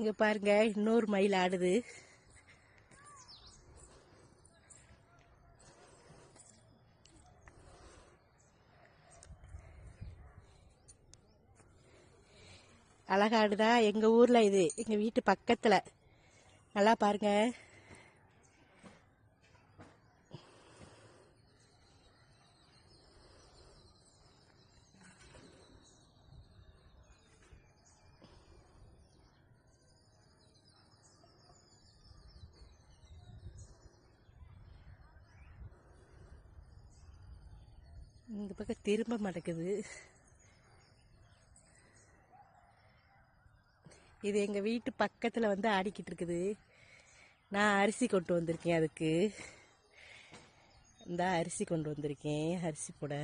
இங்க பாருங்க, இன்னொரு மயில் ஆடுது. அழகாடுதா. எங்க ஊர்ல இது எங்க வீட்டு பக்கத்துல. நல்லா பாருங்க. இந்த பக்கம் திரும்ப மாட்டேங்குது. இது எங்க வீட்டு பக்கத்துல வந்து ஆடிக்கிட்டு இருக்குது. நான் அரிசி கொண்டு வந்திருக்கேன். அதுக்கு இந்த அரிசி கொண்டு வந்திருக்கேன், அரிசி போட.